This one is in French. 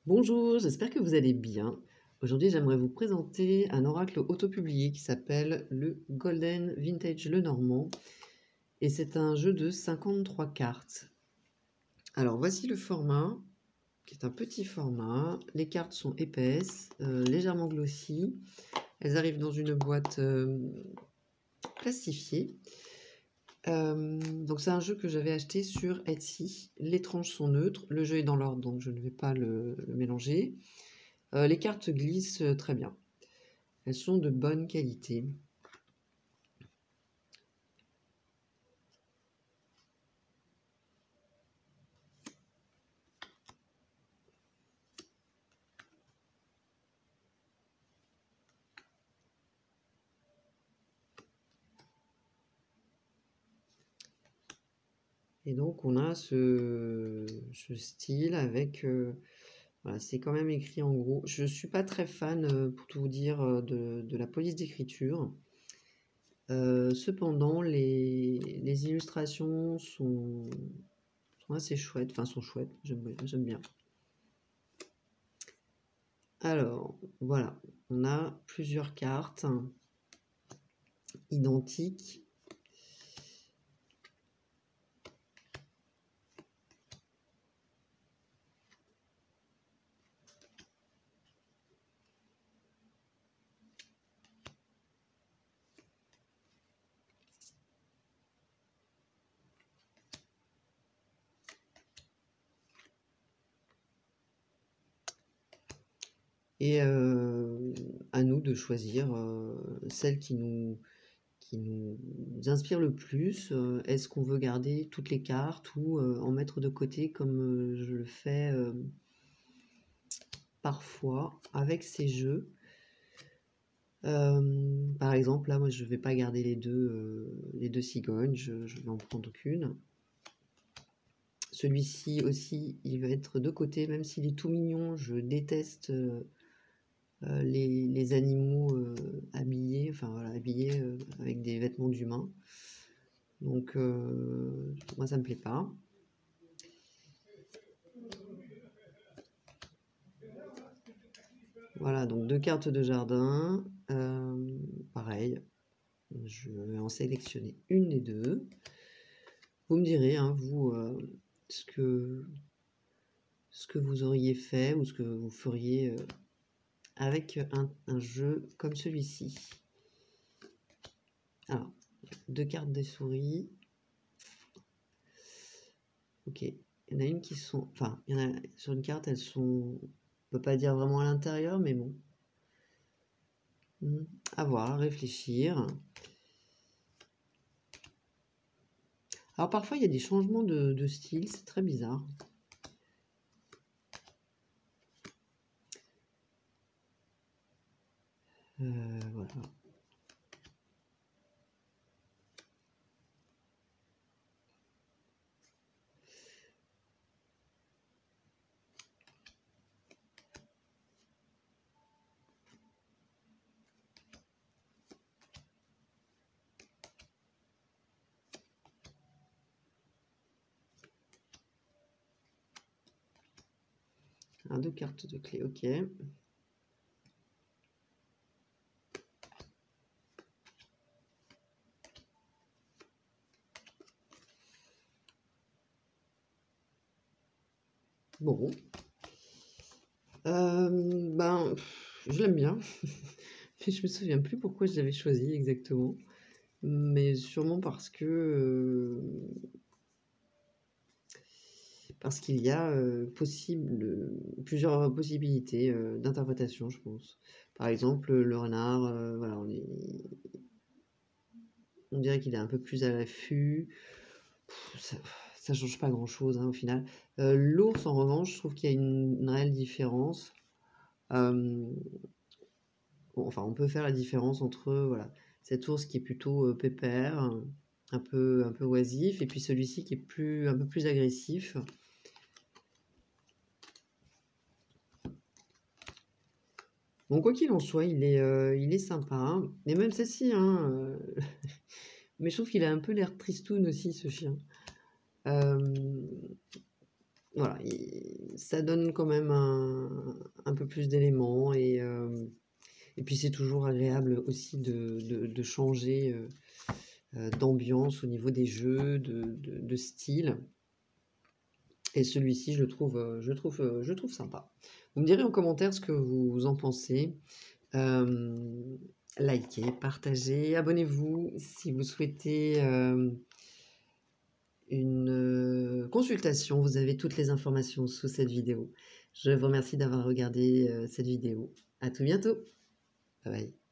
Bonjour, j'espère que vous allez bien. Aujourd'hui, j'aimerais vous présenter un oracle autopublié qui s'appelle le Golden Vintage Lenormand et c'est un jeu de 53 cartes. Alors, voici le format, qui est un petit format. Les cartes sont épaisses, légèrement glossy. Elles arrivent dans une boîte plastifiée. Donc c'est un jeu que j'avais acheté sur Etsy. Les tranches sont neutres, le jeu est dans l'ordre, donc je ne vais pas le mélanger. Les cartes glissent très bien. Elles sont de bonne qualité. Et donc on a ce style avec... voilà, c'est quand même écrit en gros. Je ne suis pas très fan, pour tout vous dire, de la police d'écriture. Cependant, les illustrations sont assez chouettes. Enfin, sont chouettes, j'aime bien. Alors, voilà, on a plusieurs cartes identiques. Et à nous de choisir celle qui nous inspire le plus. Est-ce qu'on veut garder toutes les cartes ou en mettre de côté comme je le fais parfois avec ces jeux. Par exemple, là, moi, je ne vais pas garder les deux cigognes, je vais en prendre qu'une. Celui-ci aussi, il va être de côté, même s'il est tout mignon, je déteste les animaux habillés, enfin voilà, habillés avec des vêtements d'humains. Donc moi ça me plaît pas. Voilà, donc 2 cartes de jardin. Pareil, je vais en sélectionner une des deux. Vous me direz, hein, vous, ce que vous auriez fait ou ce que vous feriez avec un jeu comme celui-ci. Alors, 2 cartes des souris. Ok, il y en a une qui sont... Enfin, il y en a, sur une carte, elles sont... On peut pas dire vraiment à l'intérieur, mais bon. À voir, à réfléchir. Alors parfois, il y a des changements de style, c'est très bizarre. Voilà. Ah, 2 cartes de clé, ok. Bon. Ben, je l'aime bien. Mais je me souviens plus pourquoi je l'avais choisi exactement. Mais sûrement parce que... parce qu'il y a plusieurs possibilités d'interprétation, je pense. Par exemple, le renard, voilà, on dirait qu'il est un peu plus à l'affût. Ça change pas grand-chose, hein, au final. L'ours, en revanche, je trouve qu'il y a une réelle différence. Bon, enfin, on peut faire la différence entre voilà, cet ours qui est plutôt pépère, un peu oisif, et puis celui-ci qui est un peu plus agressif. Bon, quoi qu'il en soit, il est sympa, hein. Et même celle-ci, hein, mais je trouve qu'il a un peu l'air tristoun aussi, ce chien. voilà, ça donne quand même un peu plus d'éléments et puis c'est toujours agréable aussi de changer d'ambiance au niveau des jeux, de style. Et celui-ci, je le trouve sympa. Vous me direz en commentaire ce que vous en pensez. Likez, partagez, abonnez-vous si vous souhaitez une consultation. Vous avez toutes les informations sous cette vidéo. Je vous remercie d'avoir regardé cette vidéo. À tout bientôt. Bye bye.